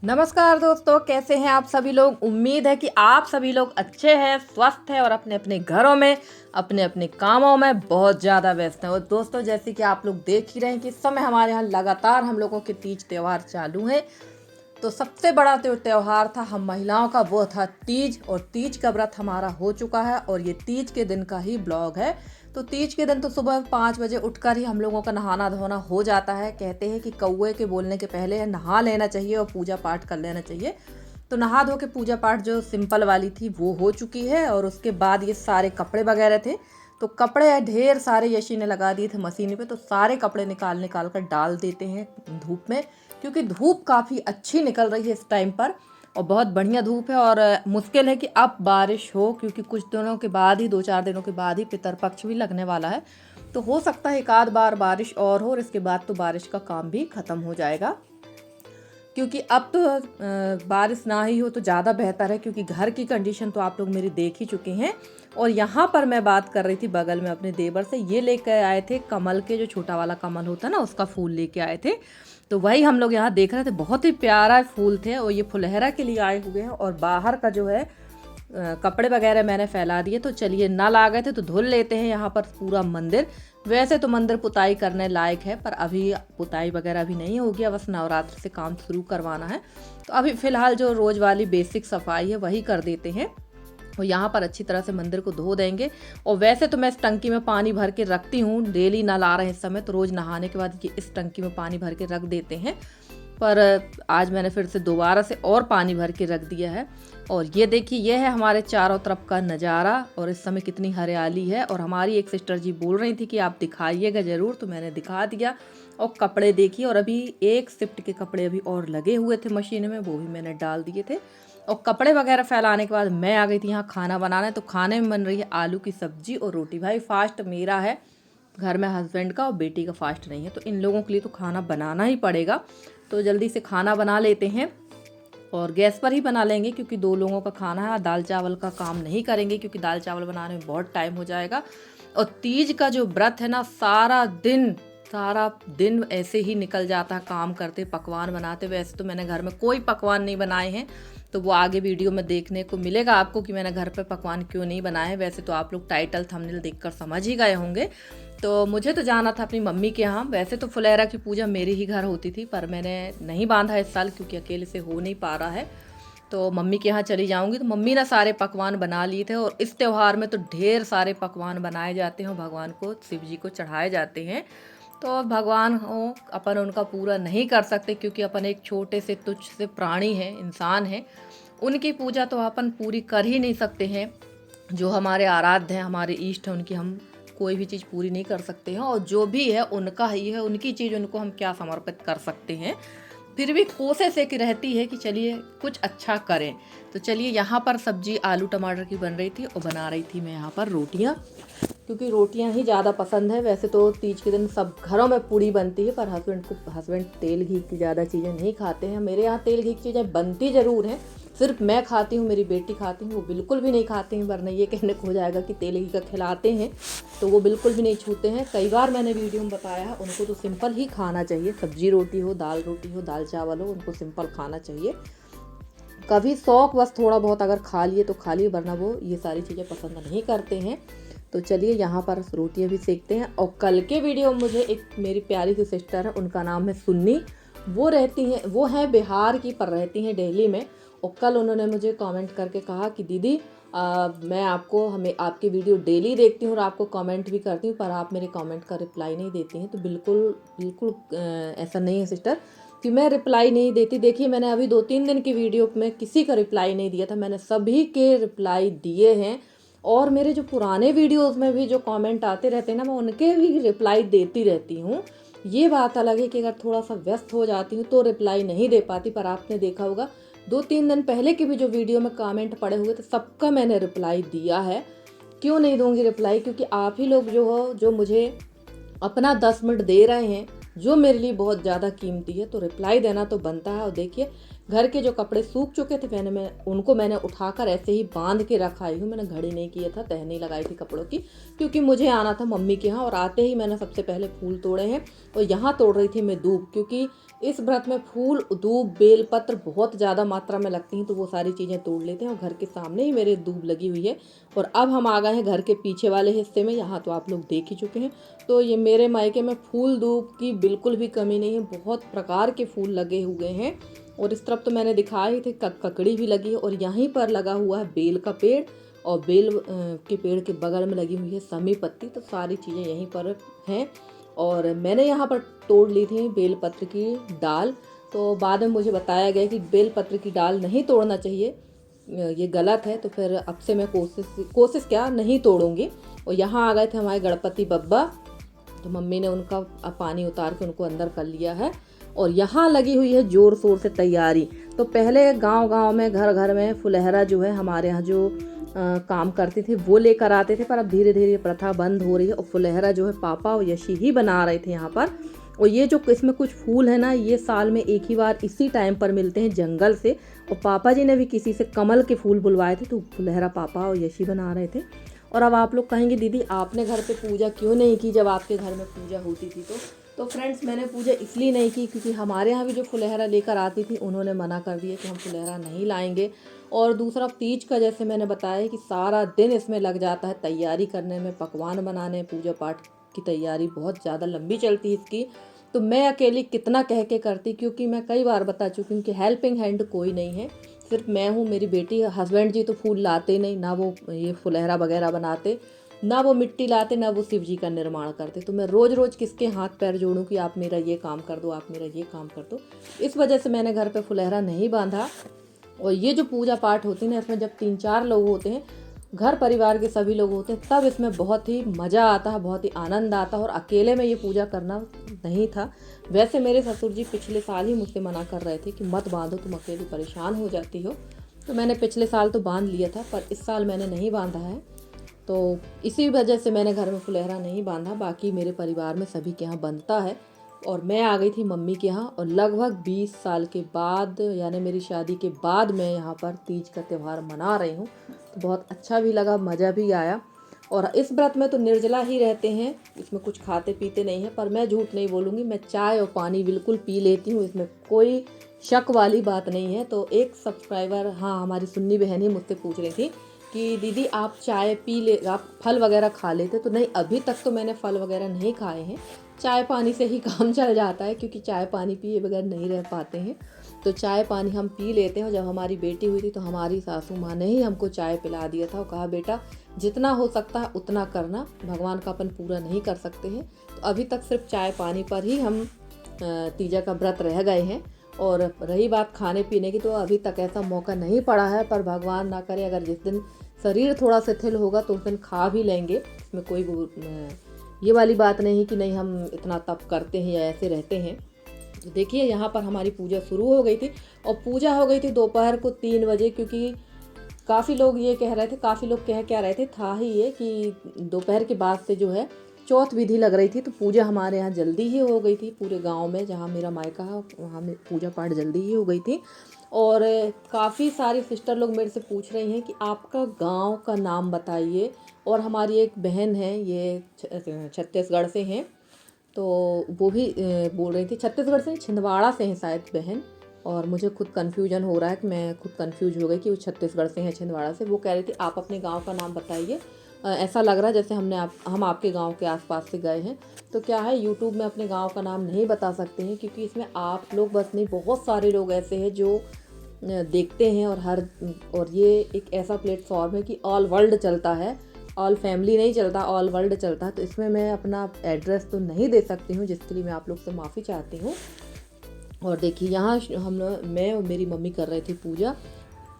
नमस्कार दोस्तों, कैसे हैं आप सभी लोग। उम्मीद है कि आप सभी लोग अच्छे हैं, स्वस्थ हैं और अपने अपने घरों में अपने अपने कामों में बहुत ज़्यादा व्यस्त हैं। और दोस्तों, जैसे कि आप लोग देख ही रहे हैं कि इस समय हमारे यहाँ लगातार हम लोगों के तीज त्यौहार चालू हैं। तो सबसे बड़ा जो त्यौहार था हम महिलाओं का वो था तीज, और तीज का व्रत हमारा हो चुका है और ये तीज के दिन का ही ब्लॉग है। तो तीज के दिन तो सुबह 5 बजे उठकर ही हम लोगों का नहाना धोना हो जाता है। कहते हैं कि कौवे के बोलने के पहले नहा लेना चाहिए और पूजा पाठ कर लेना चाहिए। तो नहा धो के पूजा पाठ जो सिंपल वाली थी वो हो चुकी है। और उसके बाद ये सारे कपड़े वगैरह थे, तो कपड़े ढेर सारे यशी ने लगा दिए थे मशीन पे, तो सारे कपड़े निकाल निकाल कर डाल देते हैं धूप में, क्योंकि धूप काफ़ी अच्छी निकल रही है इस टाइम पर और बहुत बढ़िया धूप है। और मुश्किल है कि अब बारिश हो, क्योंकि कुछ दिनों के बाद ही 2-4 दिनों के बाद ही पितरपक्ष भी लगने वाला है। तो हो सकता है एक आध बार बारिश और हो और इसके बाद तो बारिश का काम भी ख़त्म हो जाएगा, क्योंकि अब तो बारिश ना ही हो तो ज़्यादा बेहतर है, क्योंकि घर की कंडीशन तो आप लोग मेरी देख ही चुके हैं। और यहाँ पर मैं बात कर रही थी बगल में अपने देवर से, ये लेकर आए थे कमल के, जो छोटा वाला कमल होता है ना उसका फूल लेके आए थे। तो वही हम लोग यहाँ देख रहे थे, बहुत ही प्यारा फूल थे और ये फुलहरा के लिए आए हुए हैं। और बाहर का जो है कपड़े वगैरह मैंने फैला दिए। तो चलिए, नल आ गए थे तो धुल लेते हैं यहाँ पर पूरा मंदिर। वैसे तो मंदिर पुताई करने लायक है, पर अभी पुताई वगैरह अभी नहीं हो गया, बस नवरात्र से काम शुरू करवाना है। तो अभी फ़िलहाल जो रोज़ वाली बेसिक सफाई है वही कर देते हैं और यहाँ पर अच्छी तरह से मंदिर को धो देंगे। और वैसे तो मैं इस टंकी में पानी भर के रखती हूँ, डेली नल आ रहे हैं इस समय, तो रोज़ नहाने के बाद ये इस टंकी में पानी भर के रख देते हैं। पर आज मैंने फिर से दोबारा से और पानी भर के रख दिया है। और ये देखिए, ये है हमारे चारों तरफ का नज़ारा और इस समय कितनी हरियाली है। और हमारी एक सिस्टर जी बोल रही थी कि आप दिखाइएगा ज़रूर, तो मैंने दिखा दिया। और कपड़े देखिए, और अभी एक शिफ्ट के कपड़े अभी और लगे हुए थे मशीन में, वो भी मैंने डाल दिए थे। और कपड़े वगैरह फैलाने के बाद मैं आ गई थी यहाँ खाना बनाने। तो खाने में बन रही है आलू की सब्जी और रोटी। भाई फास्ट मेरा है घर में, हस्बैंड का और बेटी का फास्ट नहीं है, तो इन लोगों के लिए तो खाना बनाना ही पड़ेगा। तो जल्दी से खाना बना लेते हैं और गैस पर ही बना लेंगे, क्योंकि 2 लोगों का खाना है। दाल चावल का काम नहीं करेंगे, क्योंकि दाल चावल बनाने में बहुत टाइम हो जाएगा। और तीज का जो व्रत है ना, सारा दिन ऐसे ही निकल जाता है काम करते पकवान बनाते। वैसे तो मैंने घर में कोई पकवान नहीं बनाए हैं, तो वो आगे वीडियो में देखने को मिलेगा आपको कि मैंने घर पे पकवान क्यों नहीं बनाए हैं। वैसे तो आप लोग टाइटल थंबनेल देखकर समझ ही गए होंगे। तो मुझे तो जाना था अपनी मम्मी के यहाँ। वैसे तो फुलहरा की पूजा मेरे ही घर होती थी, पर मैंने नहीं बांधा इस साल, क्योंकि अकेले से हो नहीं पा रहा है। तो मम्मी के यहाँ चली जाऊंगी। तो मम्मी ने सारे पकवान बना लिए थे और इस त्यौहार में तो ढेर सारे पकवान बनाए जाते हैं, भगवान को, शिव जी को चढ़ाए जाते हैं। तो भगवान हो, अपन उनका पूरा नहीं कर सकते, क्योंकि अपन एक छोटे से तुच्छ से प्राणी हैं, इंसान हैं। उनकी पूजा तो अपन पूरी कर ही नहीं सकते हैं। जो हमारे आराध्य हैं, हमारे इष्ट हैं, उनकी हम कोई भी चीज़ पूरी नहीं कर सकते हैं। और जो भी है उनका ही है, उनकी चीज़ उनको हम क्या समर्पित कर सकते हैं। फिर भी कोशिश एक रहती है कि चलिए कुछ अच्छा करें। तो चलिए, यहाँ पर सब्जी आलू टमाटर की बन रही थी और बना रही थी मैं यहाँ पर रोटियाँ, क्योंकि रोटियाँ ही ज़्यादा पसंद है। वैसे तो तीज के दिन सब घरों में पूड़ी बनती है, पर हस्बैंड तेल घी की ज़्यादा चीज़ें नहीं खाते हैं। मेरे यहाँ तेल घी की चीज़ें बनती ज़रूर हैं, सिर्फ मैं खाती हूँ, मेरी बेटी खाती हूँ, वो बिल्कुल भी नहीं खाती हैं। वरना ये कहने को हो जाएगा कि तेल घी का खिलाते हैं, तो वो बिल्कुल भी नहीं छूते हैं। कई बार मैंने वीडियो में बताया है, उनको तो सिंपल ही खाना चाहिए। सब्जी रोटी हो, दाल रोटी हो, दाल चावल हो, उनको सिंपल खाना चाहिए। कभी शौक बस थोड़ा बहुत अगर खा लिए तो खा लिए, वरना वो ये सारी चीज़ें पसंद नहीं करते हैं। तो चलिए, यहाँ पर रोटियाँ भी सेकते हैं। और कल के वीडियो में मुझे एक मेरी प्यारी सी सिस्टर है, उनका नाम है सुन्नी। वो हैं बिहार की, पर रहती हैं दिल्ली में। और कल उन्होंने मुझे कमेंट करके कहा कि दीदी, मैं हमें आपकी वीडियो डेली देखती हूँ और आपको कमेंट भी करती हूँ, पर आप मेरे कमेंट का रिप्लाई नहीं देती हैं। तो बिल्कुल ऐसा नहीं है सिस्टर कि मैं रिप्लाई नहीं देती। देखिए, मैंने अभी 2-3 दिन की वीडियो में किसी का रिप्लाई नहीं दिया था, मैंने सभी के रिप्लाई दिए हैं। और मेरे जो पुराने वीडियोस में भी जो कमेंट आते रहते हैं ना, मैं उनके भी रिप्लाई देती रहती हूँ। ये बात अलग है कि अगर थोड़ा सा व्यस्त हो जाती हूँ तो रिप्लाई नहीं दे पाती। पर आपने देखा होगा 2-3 दिन पहले की भी जो वीडियो में कमेंट पड़े हुए थे, सबका मैंने रिप्लाई दिया है। क्यों नहीं दूंगी रिप्लाई? क्योंकि आप ही लोग जो मुझे अपना 10 मिनट दे रहे हैं, जो मेरे लिए बहुत ज़्यादा कीमती है, तो रिप्लाई देना तो बनता है। और देखिए, घर के जो कपड़े सूख चुके थे मैंने उठाकर ऐसे ही बांध के रखा ही हूँ। मैंने घड़ी नहीं किया था, तह नहीं लगाई थी कपड़ों की, क्योंकि मुझे आना था मम्मी के यहाँ और आते ही मैंने सबसे पहले फूल तोड़े हैं। और यहाँ तोड़ रही थी मैं दूब, क्योंकि इस व्रत में फूल, दूब, बेलपत्र बहुत ज़्यादा मात्रा में लगती हैं, तो वो सारी चीज़ें तोड़ लेते हैं। और घर के सामने ही मेरे दूब लगी हुई है। और अब हम आ गए हैं घर के पीछे वाले हिस्से में। यहाँ तो आप लोग देख ही चुके हैं। तो ये मेरे मायके में फूल दूब की बिल्कुल भी कमी नहीं है, बहुत प्रकार के फूल लगे हुए हैं। और इस तरफ तो मैंने दिखाए ही थे, ककड़ी भी लगी है। और यहीं पर लगा हुआ है बेल का पेड़, और बेल के पेड़ के बगल में लगी हुई है समी पत्ती। तो सारी चीज़ें यहीं पर हैं। और मैंने यहाँ पर तोड़ ली थी बेलपत्र की डाल। तो बाद में मुझे बताया गया कि बेलपत्र की डाल नहीं तोड़ना चाहिए, ये गलत है। तो फिर अब से मैं कोशिश क्या नहीं तोड़ूंगी। और यहाँ आ गए थे हमारे गणपति बब्बा, तो मम्मी ने उनका पानी उतार के उनको अंदर कर लिया है। और यहाँ लगी हुई है जोर शोर से तैयारी। तो पहले गांव-गांव में, घर घर में फुलहरा जो है हमारे यहाँ जो काम करते थे वो लेकर आते थे, पर अब धीरे धीरे प्रथा बंद हो रही है। और फुलहरा जो है पापा और यशी ही बना रहे थे यहाँ पर। और ये जो इसमें कुछ फूल है ना, ये साल में एक ही बार इसी टाइम पर मिलते हैं जंगल से। और पापा जी ने भी किसी से कमल के फूल बुलवाए थे, तो फुलहरा पापा और यशी बना रहे थे। और अब आप लोग कहेंगे दीदी आपने घर पे पूजा क्यों नहीं की जब आपके घर में पूजा होती थी? तो फ्रेंड्स, मैंने पूजा इसलिए नहीं की क्योंकि हमारे यहाँ भी जो फुलहरा लेकर आती थी उन्होंने मना कर दिया कि हम फुलहरा नहीं लाएंगे। और दूसरा, तीज का जैसे मैंने बताया कि सारा दिन इसमें लग जाता है तैयारी करने में, पकवान बनाने, पूजा पाठ की तैयारी बहुत ज़्यादा लंबी चलती है इसकी। तो मैं अकेली कितना कह के करती, क्योंकि मैं कई बार बता चुकी हूँ कि हेल्पिंग हैंड कोई नहीं है, सिर्फ मैं हूँ, मेरी बेटी। हस्बैंड जी तो फूल लाते नहीं, ना वो ये फुलहरा वगैरह बनाते, ना वो मिट्टी लाते, ना वो शिव जी का निर्माण करते। तो मैं रोज़ रोज़ किसके हाथ पैर जोड़ूं कि आप मेरा ये काम कर दो, आप मेरा ये काम कर दो। इस वजह से मैंने घर पे फुलहरा नहीं बांधा। और ये जो पूजा पाठ होती है ना, इसमें जब 3-4 लोग होते हैं, घर परिवार के सभी लोग होते हैं, तब इसमें बहुत ही मज़ा आता है, बहुत ही आनंद आता है। और अकेले में ये पूजा करना नहीं था। वैसे मेरे ससुर जी पिछले साल ही मुझसे मना कर रहे थे कि मत बांधो, तुम अकेली परेशान हो जाती हो। तो मैंने पिछले साल तो बांध लिया था, पर इस साल मैंने नहीं बांधा है। तो इसी वजह से मैंने घर में फुलहरा नहीं बांधा। बाकी मेरे परिवार में सभी के यहाँ बनता है। और मैं आ गई थी मम्मी के यहाँ, और लगभग 20 साल के बाद, यानी मेरी शादी के बाद, मैं यहाँ पर तीज का त्यौहार मना रही हूँ। तो बहुत अच्छा भी लगा, मज़ा भी आया। और इस व्रत में तो निर्जला ही रहते हैं, इसमें कुछ खाते पीते नहीं हैं। पर मैं झूठ नहीं बोलूँगी, मैं चाय और पानी बिल्कुल पी लेती हूँ, इसमें कोई शक वाली बात नहीं है। तो एक सब्सक्राइबर, हाँ, हमारी सुन्नी बहन ही मुझसे पूछ रही थी कि दीदी आप चाय पी ले, आप फल वगैरह खा लेते? तो नहीं, अभी तक तो मैंने फल वगैरह नहीं खाए हैं। चाय पानी से ही काम चल जाता है, क्योंकि चाय पानी पिए बगैर नहीं रह पाते हैं। तो चाय पानी हम पी लेते हैं। और जब हमारी बेटी हुई थी तो हमारी सासू माँ ने ही हमको चाय पिला दिया था और कहा बेटा जितना हो सकता है उतना करना, भगवान का अपन पूरा नहीं कर सकते हैं। तो अभी तक सिर्फ चाय पानी पर ही हम तीजा का व्रत रह गए हैं। और रही बात खाने पीने की, तो अभी तक ऐसा मौका नहीं पड़ा है, पर भगवान ना करे अगर जिस दिन शरीर थोड़ा शिथिल होगा तो उस दिन खा भी लेंगे। इसमें कोई ये वाली बात नहीं है कि नहीं हम इतना तप करते हैं या ऐसे रहते हैं। तो देखिए यहाँ पर हमारी पूजा शुरू हो गई थी, और पूजा हो गई थी दोपहर को 3 बजे। क्योंकि काफ़ी लोग ये कह रहे थे, काफ़ी लोग कह क्या रहे थे, था ही ये कि दोपहर के बाद से जो है चौथ विधि लग रही थी। तो पूजा हमारे यहाँ जल्दी ही हो गई थी, पूरे गांव में जहाँ मेरा मायका है वहाँ में पूजा पाठ जल्दी ही हो गई थी। और काफ़ी सारी सिस्टर लोग मेरे से पूछ रही हैं कि आपका गांव का नाम बताइए। और हमारी एक बहन है, ये छत्तीसगढ़ से हैं, तो वो भी बोल रही थी, छत्तीसगढ़ से, छिंदवाड़ा से हैं शायद बहन। और मुझे खुद कन्फ्यूजन हो रहा है कि मैं खुद कन्फ्यूज हो गई कि वो छत्तीसगढ़ से हैं, छिंदवाड़ा से। वो कह रही थी आप अपने गांव का नाम बताइए, ऐसा लग रहा है जैसे हम आपके गांव के आसपास से गए हैं। तो क्या है, यूट्यूब में अपने गांव का नाम नहीं बता सकते हैं, क्योंकि इसमें आप लोग बस नहीं, बहुत सारे लोग ऐसे हैं जो देखते हैं। और ये एक ऐसा प्लेटफॉर्म है कि ऑल वर्ल्ड चलता है, ऑल फैमिली नहीं चलता, ऑल वर्ल्ड चलता है। तो इसमें मैं अपना एड्रेस तो नहीं दे सकती हूँ, जिसके लिए मैं आप लोग से माफ़ी चाहती हूँ। और देखिए यहाँ मैं और मेरी मम्मी कर रहे थे पूजा।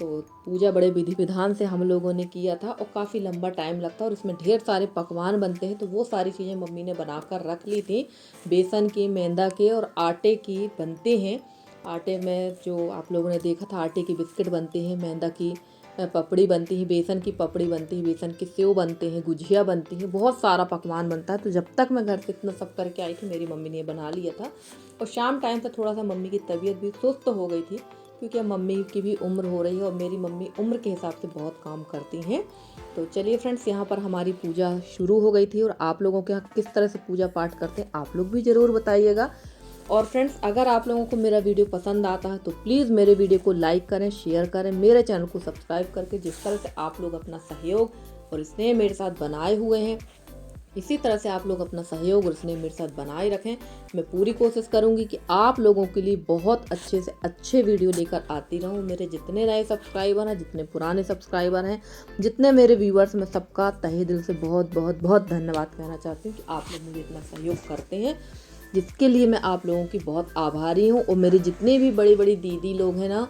तो पूजा बड़े विधि विधान से हम लोगों ने किया था, और काफ़ी लंबा टाइम लगता है, और इसमें ढेर सारे पकवान बनते हैं। तो वो सारी चीज़ें मम्मी ने बनाकर रख ली थी। बेसन की, मैदा के और आटे की बनते हैं। आटे में जो आप लोगों ने देखा था, आटे की बिस्किट बनती हैं, मैदा की पपड़ी बनती है, बेसन की पपड़ी बनती है, बेसन के सेव बनते हैं, गुजिया बनती है, बहुत सारा पकवान बनता है। तो जब तक मैं घर से इतना सब करके आई थी, मेरी मम्मी ने बना लिया था। और शाम टाइम पर थोड़ा सा मम्मी की तबीयत भी सुस्त हो गई थी, क्योंकि अब मम्मी की भी उम्र हो रही है और मेरी मम्मी उम्र के हिसाब से बहुत काम करती हैं। तो चलिए फ्रेंड्स, यहाँ पर हमारी पूजा शुरू हो गई थी और आप लोगों के यहाँ किस तरह से पूजा पाठ करते हैं आप लोग भी ज़रूर बताइएगा। और फ्रेंड्स, अगर आप लोगों को मेरा वीडियो पसंद आता है तो प्लीज़ मेरे वीडियो को लाइक करें, शेयर करें, मेरे चैनल को सब्सक्राइब करके जिस तरह से आप लोग अपना सहयोग और स्नेह मेरे साथ बनाए हुए हैं, इसी तरह से आप लोग अपना सहयोग और स्नेह मेरे साथ बनाए रखें। मैं पूरी कोशिश करूंगी कि आप लोगों के लिए बहुत अच्छे से अच्छे वीडियो लेकर आती रहूं। मेरे जितने नए सब्सक्राइबर हैं, जितने पुराने सब्सक्राइबर हैं, जितने मेरे व्यूअर्स, मैं सबका तहे दिल से बहुत बहुत बहुत धन्यवाद कहना चाहती हूँ कि आप लोग मुझे इतना सहयोग करते हैं, जिसके लिए मैं आप लोगों की बहुत आभारी हूँ। और मेरी जितनी भी बड़ी बड़ी दीदी लोग हैं ना,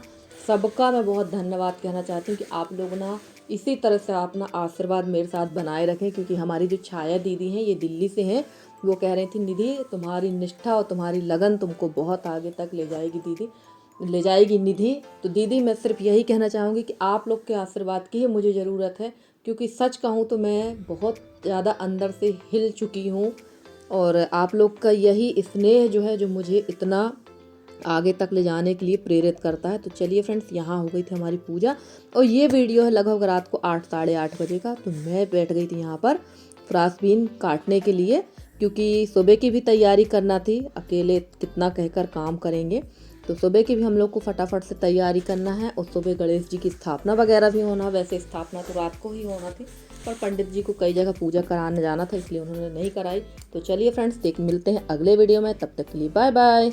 सबका मैं बहुत धन्यवाद कहना चाहती हूँ कि आप लोग ना इसी तरह से अपना आशीर्वाद मेरे साथ बनाए रखें। क्योंकि हमारी जो छाया दीदी हैं, ये दिल्ली से हैं, वो कह रही थी निधि तुम्हारी निष्ठा और तुम्हारी लगन तुमको बहुत आगे तक ले जाएगी दीदी, ले जाएगी निधि। तो दीदी, मैं सिर्फ यही कहना चाहूँगी कि आप लोग के आशीर्वाद की ही मुझे ज़रूरत है। क्योंकि सच कहूँ तो मैं बहुत ज़्यादा अंदर से हिल चुकी हूँ और आप लोग का यही स्नेह जो है, जो मुझे इतना आगे तक ले जाने के लिए प्रेरित करता है। तो चलिए फ्रेंड्स, यहाँ हो गई थी हमारी पूजा और ये वीडियो है लगभग रात को 8 साढ़े 8 बजे का। तो मैं बैठ गई थी यहाँ पर फ्रांसबीन काटने के लिए, क्योंकि सुबह की भी तैयारी करना थी। अकेले कितना कहकर काम करेंगे, तो सुबह की भी हम लोग को फटाफट से तैयारी करना है। और सुबह गणेश जी की स्थापना वगैरह भी होना। वैसे स्थापना तो रात को ही होना थी, पर पंडित जी को कई जगह पूजा कराने जाना था, इसलिए उन्होंने नहीं कराई। तो चलिए फ्रेंड्स, मिलते हैं अगले वीडियो में, तब तक के लिए बाय बाय।